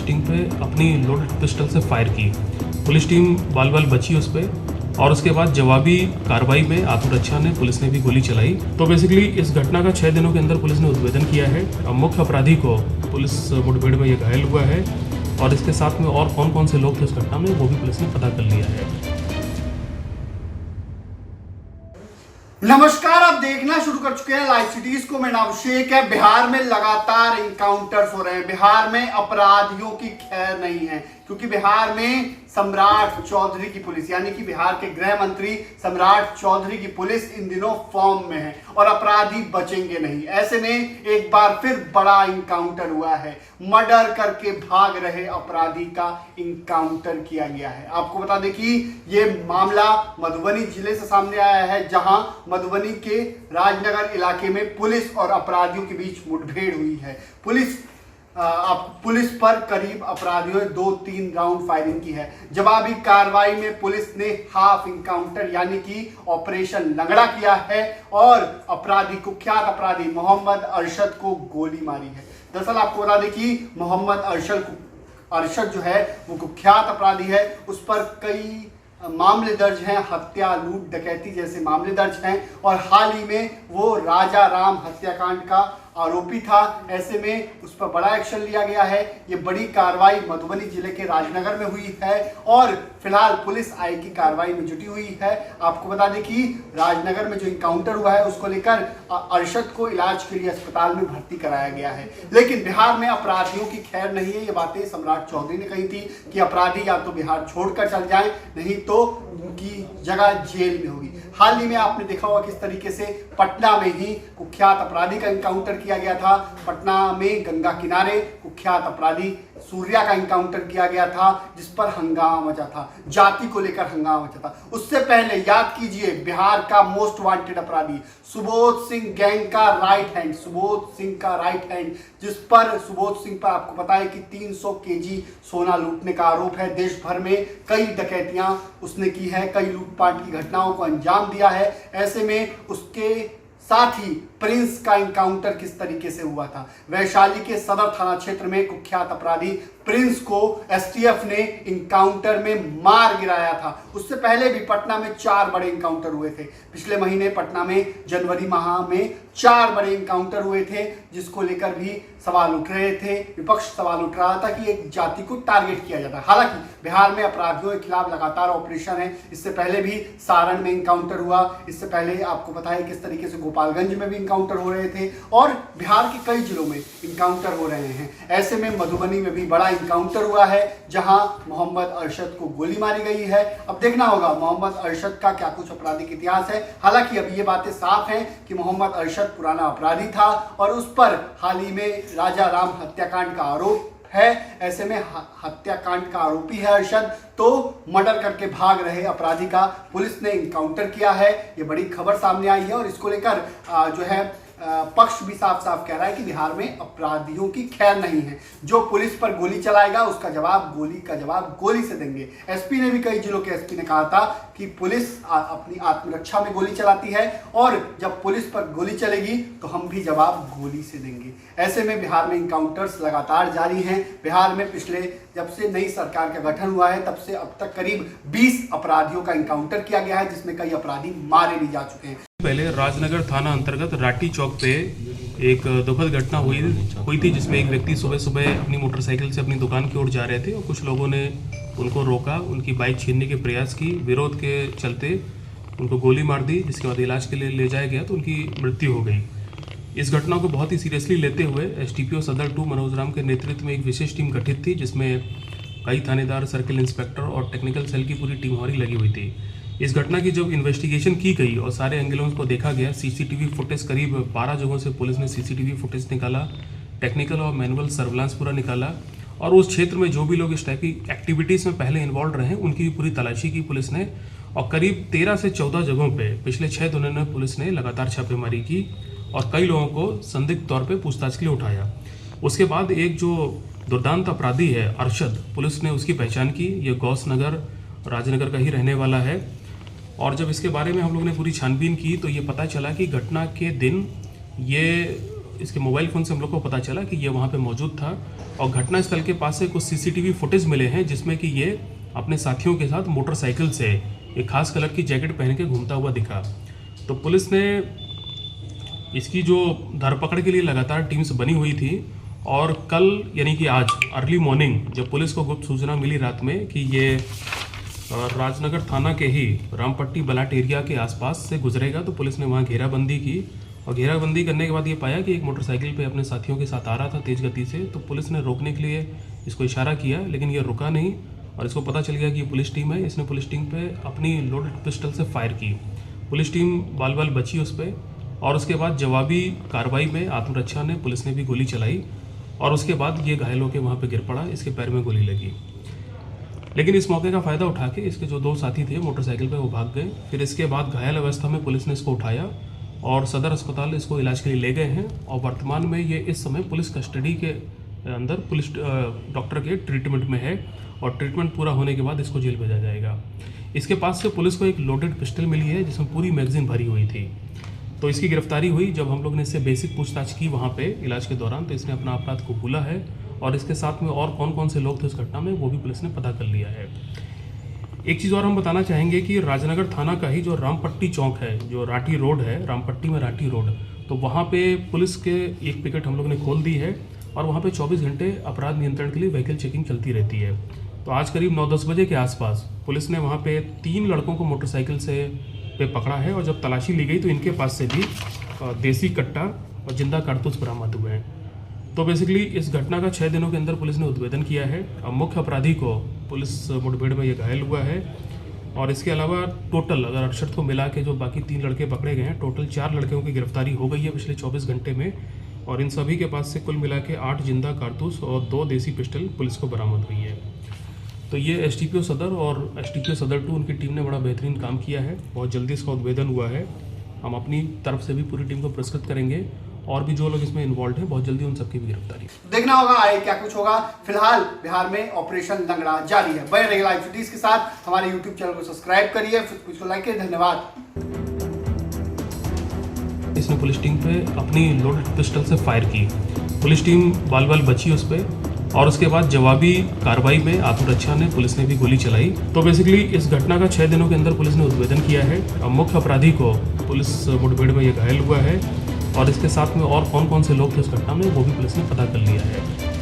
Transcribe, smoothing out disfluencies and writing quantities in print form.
Police team पे अपनी loaded pistol से फायर की। पुलिस टीम बाल बाल बची उस पर, और उसके बाद जवाबी कार्रवाई में आत्मरक्षा ने पुलिस ने भी गोली चलाई। तो बेसिकली इस घटना का 6 दिनों के अंदर पुलिस ने उद्भेदन किया है। मुख्य अपराधी को पुलिस मुठभेड़ में ये घायल हुआ है, और इसके साथ में और कौन कौन से लोग थे उस घटना में वो भी पुलिस ने पता कर लिया है। नमस्कार, आप देखना शुरू कर चुके हैं लाइव सिटीज को। मैं नाम शेख है। बिहार में लगातार इनकाउंटर्स हो रहे हैं। बिहार में अपराधियों की खैर नहीं है, क्योंकि बिहार में सम्राट चौधरी की पुलिस, यानी कि बिहार के गृह मंत्री सम्राट चौधरी की पुलिस इन दिनों फॉर्म में है और अपराधी बचेंगे नहीं। ऐसे में एक बार फिर बड़ा इनकाउंटर हुआ है। मर्डर करके भाग रहे अपराधी का इनकाउंटर किया गया है। आपको बता दें कि ये मामला मधुबनी जिले से सामने आया है, जहां मधुबनी के राजनगर इलाके में पुलिस और अपराधियों के बीच मुठभेड़ हुई है। पुलिस पर करीब अपराधियों ने 2-3 राउंड फायरिंग की है। जवाबी कार्रवाई में पुलिस ने हाफ इनकाउंटर यानी कि ऑपरेशन लंगड़ा किया है और कुख्यात अपराधी मोहम्मद अरशद को गोली मारी है। दरअसल आपको बता दें कि मोहम्मद अरशद जो है वो कुख्यात अपराधी है। उस पर कई मामले दर्ज हैं, हत्या, लूट, डकैती जैसे मामले दर्ज हैं, और हाल ही में वो राजा राम हत्याकांड का आरोपी था। ऐसे में उस पर बड़ा एक्शन लिया गया है। ये बड़ी कार्रवाई मधुबनी जिले के राजनगर में हुई है और फिलहाल पुलिस आगे की कार्रवाई में जुटी हुई है। आपको बता दें कि राजनगर में जो इनकाउंटर हुआ है उसको लेकर अरशद को इलाज के लिए अस्पताल में भर्ती कराया गया है। लेकिन बिहार में अपराधियों की खैर नहीं है। ये बातें सम्राट चौधरी ने कही थी कि अपराधी या तो बिहार छोड़कर चल जाएं, नहीं तो उनकी जगह जेल में होगी। हाल ही में आपने देखा होगा किस तरीके से पटना में ही कुख्यात अपराधी का इनकाउंटर किया गया था। पटना में गंगा किनारे कुख्यात अपराधी सूर्या का इनकाउंटर किया गया था, जिस पर हंगामा मचा था, जाति को लेकर हंगामा मचा था। उससे पहले याद कीजिए, बिहार का मोस्ट वांटेड अपराधी सुबोध सिंह गैंग का राइट हैंड, जिस पर सुबोध सिंह पर आपको पता है कि 300 केजी सोना लूटने का आरोप है। देश भर में कई डकैतियां उसने की है, कई लूटपाट की घटनाओं को अंजाम दिया है। ऐसे में उसके साथ ही प्रिंस का इनकाउंटर किस तरीके से हुआ था। वैशाली के सदर थाना क्षेत्र में कुख्यात अपराधी प्रिंस को एसटीएफ ने इनकाउंटर में मार गिराया था। उससे पहले भी पटना में 4 बड़े इनकाउंटर हुए थे। पिछले महीने पटना में जनवरी माह में 4 बड़े इनकाउंटर हुए थे, जिसको लेकर भी सवाल उठ रहे थे। विपक्ष सवाल उठ रहा था कि एक जाति को टारगेट किया जाता है। हालांकि बिहार में अपराधियों के खिलाफ लगातार ऑपरेशन है। इससे पहले भी सारण में इनकाउंटर हुआ। इससे पहले आपको पता है किस तरीके से गोपालगंज में भी इनकाउंटर हो रहे थे, और बिहार के कई जिलों में इनकाउंटर हो रहे हैं। ऐसे में मधुबनी में भी बड़ा इनकाउंटर हुआ है, जहां मोहम्मद अरशद को गोली मारी गई है। अब देखना होगा मोहम्मद अरशद का क्या कुछ आपराधिक इतिहास है। हालांकि अब ये बातें साफ हैं कि मोहम्मद अरशद पुराना अपराधी था और उस पर हाल ही में राजा राम हत्याकांड का आरोप है। ऐसे में हत्याकांड का आरोपी है अरशद, तो मर्डर करके भाग रहे अपराधी का पुलिस ने इनकाउंटर किया है। ये बड़ी खबर सामने आई है, और इसको लेकर जो है पक्ष भी साफ साफ कह रहा है कि बिहार में अपराधियों की खैर नहीं है। जो पुलिस पर गोली चलाएगा उसका जवाब गोली से देंगे। एसपी ने भी, कई जिलों के एसपी ने कहा था कि पुलिस अपनी आत्मरक्षा में गोली चलाती है, और जब पुलिस पर गोली चलेगी तो हम भी जवाब गोली से देंगे। ऐसे में बिहार में इनकाउंटर्स लगातार जारी हैं। बिहार में पिछले जब से नई सरकार का गठन हुआ है तब से अब तक करीब 20 अपराधियों का इनकाउंटर किया गया है, जिसमें कई अपराधी मारे भी जा चुके हैं। पहले राजनगर थाना अंतर्गत राटी चौक पे एक दुखद घटना हुई थी, जिसमें एक व्यक्ति सुबह सुबह अपनी मोटरसाइकिल से अपनी दुकान की ओर जा रहे थे और कुछ लोगों ने उनको रोका, उनकी बाइक छीनने के प्रयास की। विरोध के चलते उनको गोली मार दी, जिसके बाद इलाज के लिए ले जाया गया तो उनकी मृत्यु हो गई। इस घटना को बहुत ही सीरियसली लेते हुए एसटीपीओ सदर 2 मनोज राम के नेतृत्व में एक विशेष टीम गठित थी, जिसमें कई थानेदार, सर्किल इंस्पेक्टर और टेक्निकल सेल की पूरी टीम हमारी लगी हुई थी। इस घटना की जब इन्वेस्टिगेशन की गई और सारे एंगलों को देखा गया, सीसीटीवी फुटेज करीब 12 जगहों से पुलिस ने सीसीटीवी फुटेज निकाला, टेक्निकल और मैनुअल सर्विलांस पूरा निकाला, और उस क्षेत्र में जो भी लोग इस टाइप की एक्टिविटीज़ में पहले इन्वॉल्व रहे उनकी पूरी तलाशी की पुलिस ने, और करीब 13 से 14 जगहों पे पिछले 6 दिनों में पुलिस ने लगातार छापेमारी की और कई लोगों को संदिग्ध तौर पे पूछताछ के लिए उठाया। उसके बाद एक जो दुर्दांत अपराधी है अरशद, पुलिस ने उसकी पहचान की। ये गौस नगर राजनगर का ही रहने वाला है, और जब इसके बारे में हम लोग ने पूरी छानबीन की तो ये पता चला कि घटना के दिन ये इसके मोबाइल फ़ोन से हम लोग को पता चला कि ये वहाँ पे मौजूद था और घटनास्थल के पास से कुछ सीसीटीवी फुटेज मिले हैं जिसमें कि ये अपने साथियों के साथ मोटरसाइकिल से एक खास कलर की जैकेट पहन के घूमता हुआ दिखा। तो पुलिस ने इसकी जो धरपकड़ के लिए लगातार टीम्स बनी हुई थी और कल यानी कि आज अर्ली मॉर्निंग जब पुलिस को गुप्त सूचना मिली रात में कि ये राजनगर थाना के ही रामपट्टी बलाट एरिया के आसपास से गुजरेगा, तो पुलिस ने वहाँ घेराबंदी की और घेराबंदी करने के बाद ये पाया कि एक मोटरसाइकिल पे अपने साथियों के साथ आ रहा था तेज़ गति से। तो पुलिस ने रोकने के लिए इसको इशारा किया लेकिन ये रुका नहीं और इसको पता चल गया कि ये पुलिस टीम है। इसने पुलिस टीम पे अपनी लोडेड पिस्टल से फायर की। पुलिस टीम बाल बाल बची उस पर और उसके बाद जवाबी कार्रवाई में आत्मरक्षा ने पुलिस ने भी गोली चलाई और उसके बाद ये घायल होकर वहाँ पर गिर पड़ा, इसके पैर में गोली लगी। लेकिन इस मौके का फ़ायदा उठा के इसके जो 2 साथी थे मोटरसाइकिल पे वो भाग गए। फिर इसके बाद घायल अवस्था में पुलिस ने इसको उठाया और सदर अस्पताल इसको इलाज के लिए ले गए हैं और वर्तमान में ये इस समय पुलिस कस्टडी के अंदर पुलिस डॉक्टर के ट्रीटमेंट में है और ट्रीटमेंट पूरा होने के बाद इसको जेल भेजा जाएगा। इसके पास से पुलिस को एक लोडेड पिस्टल मिली है जिसमें पूरी मैगजीन भरी हुई थी। तो इसकी गिरफ्तारी हुई जब हम लोग ने इससे बेसिक पूछताछ की वहाँ पे इलाज के दौरान, तो इसने अपना अपराध को भूला है और इसके साथ में और कौन कौन से लोग थे उस घटना में वो भी पुलिस ने पता कर लिया है। एक चीज़ और हम बताना चाहेंगे कि राजनगर थाना का ही जो रामपट्टी चौक है, जो राठी रोड है, रामपट्टी में राठी रोड, तो वहाँ पे पुलिस के एक पिकेट हम लोग ने खोल दी है और वहाँ पे 24 घंटे अपराध नियंत्रण के लिए व्हीकल चेकिंग चलती रहती है। तो आज करीब 9-10 बजे के आसपास पुलिस ने वहाँ पे 3 लड़कों को मोटरसाइकिल से पे पकड़ा है और जब तलाशी ली गई तो इनके पास से भी देसी कट्टा और जिंदा कारतूस बरामद हुए हैं। तो बेसिकली इस घटना का 6 दिनों के अंदर पुलिस ने उद्भेदन किया है। अब मुख्य अपराधी को पुलिस मुठभेड़ में ये घायल हुआ है और इसके अलावा टोटल अगर अक्षत को मिला के जो बाकी 3 लड़के पकड़े गए हैं, टोटल 4 लड़कों की गिरफ्तारी हो गई है पिछले 24 घंटे में और इन सभी के पास से कुल मिला के 8 जिंदा कारतूस और 2 देसी पिस्टल पुलिस को बरामद हुई है। तो ये एसटीपीओ सदर और एसटीपीओ सदर 2 उनकी टीम ने बड़ा बेहतरीन काम किया है। बहुत जल्दी इसका उद्भेदन हुआ है। हम अपनी तरफ से भी पूरी टीम को पुरस्कृत करेंगे और भी जो लोग इसमें इन्वॉल्व हैं बहुत जल्दी उन सबकी भी गिरफ्तारी। देखना होगा आगे क्या कुछ होगा। फिलहाल बिहार में ऑपरेशन लंगड़ा जारी है। बने रहिए लाइव सिटीज के साथ। हमारे यूट्यूब चैनल को सब्सक्राइब करिए, कुछ को लाइक करिए। धन्यवाद। इसने पुलिस टीम पे अपनी लोडेड पिस्टल से फायर की। पुलिस टीम बाल बाल बची उस पर और उसके बाद जवाबी कार्रवाई में आत्मरक्षा ने पुलिस ने भी गोली चलाई। तो बेसिकली इस घटना का 6 दिनों के अंदर पुलिस ने उद्भेदन किया है। अब मुख्य अपराधी को पुलिस मुठभेड़ में ये घायल हुआ है और इसके साथ में और कौन कौन से लोग थे उस घटना में वो भी पुलिस ने पता कर लिया है।